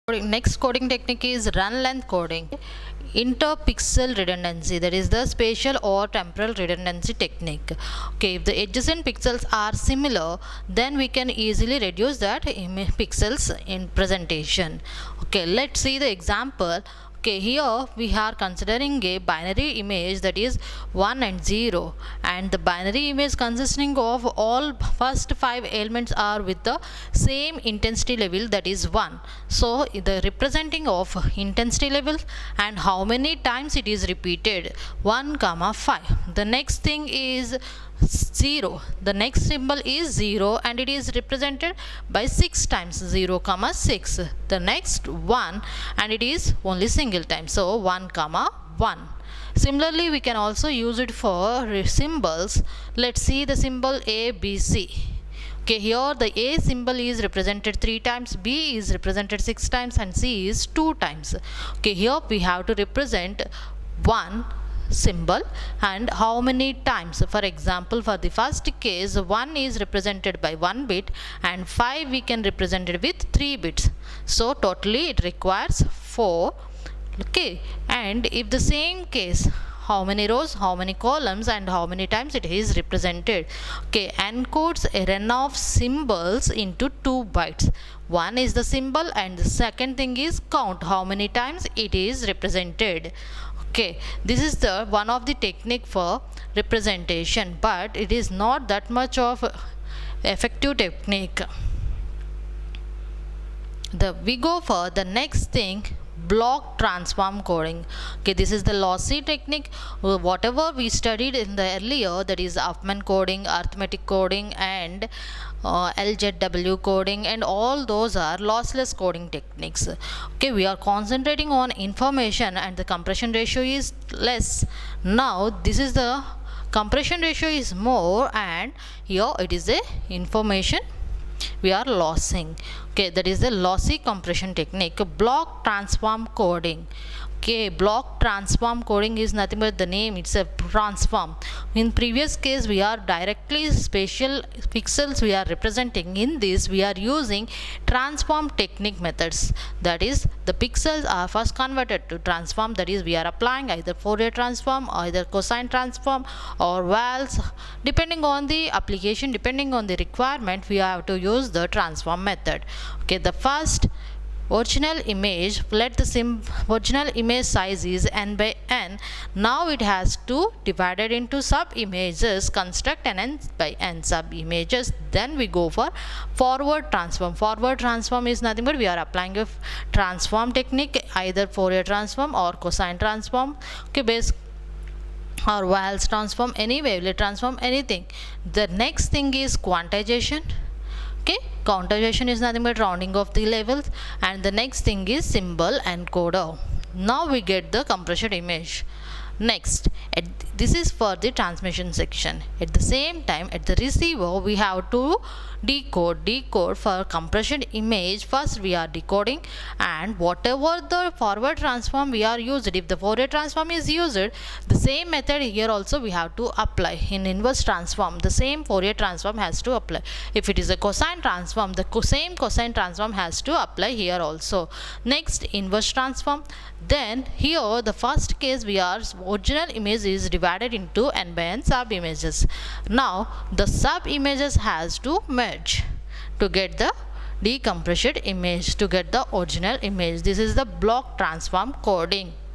Next coding technique is run length coding. Interpixel redundancy, that is the spatial or temporal redundancy technique. Okay, if the adjacent pixels are similar, then we can easily reduce that pixels in presentation. Okay, let's see the example. Okay, here we are considering a binary image, that is 1 and 0, and the binary image consisting of all first 5 elements are with the same intensity level, that is 1. So the representing of intensity level and how many times it is repeated, 1 comma 5. The next thing is 0. The next symbol is 0 and it is represented by 6 times, 0 comma 6. The next 1 and it is only single time, so 1 comma 1. Similarly, we can also use it for symbols. Let's see the symbol A, B, C. Okay, here the A symbol is represented 3 times, B is represented 6 times and C is 2 times. Okay, here we have to represent 1 symbol and how many times. For example, for the first case, 1 is represented by 1 bit and 5 we can represent it with 3 bits. So totally it requires 4. Okay, and if the same case, how many rows, how many columns and how many times it is represented. Okay, encodes a run of symbols into 2 bytes. One is the symbol and the second thing is count, how many times it is represented. Okay, this is the one of the technique for representation, but it is not that much of effective technique. We go for the next thing, block transform coding. Okay, this is the lossy technique. Whatever we studied in the earlier, that is Huffman coding, arithmetic coding and LZW coding, and all those are lossless coding techniques. Okay, we are concentrating on information and the compression ratio is less. Now this is the compression ratio is more and here it is a information we are lossing. Okay, that is the lossy compression technique. Block transform coding. Okay, block transform coding is nothing but the name, it's a transform. In previous case we are directly spatial pixels we are representing. In this we are using transform technique methods, that is the pixels are first converted to transform, that is we are applying either Fourier transform or either cosine transform or vals, depending on the application, depending on the requirement we have to use the transform method. Okay, the first original image, let the original image size is n by n. Now it has to divide it into sub images, construct an n by n sub images. Then we go for forward transform. Forward transform is nothing but we are applying a transform technique, either Fourier transform or cosine transform. Okay, base or Wals transform, any wavelet transform, anything. The next thing is quantization. Okay, quantization is nothing but rounding of the levels, and the next thing is symbol encoder. Now we get the compression image. Next, this is for the transmission section. At the same time, at the receiver we have to decode for compression image. First we are decoding, and whatever the forward transform we are used, if the Fourier transform is used, the same method here also we have to apply. In inverse transform, the same Fourier transform has to apply. If it is a cosine transform, the same cosine transform has to apply here also. Next, inverse transform. Then here the first case we are original image is divided into n by n sub images. Now the sub images has to merge to get the decompressed image, to get the original image. This is the block transform coding.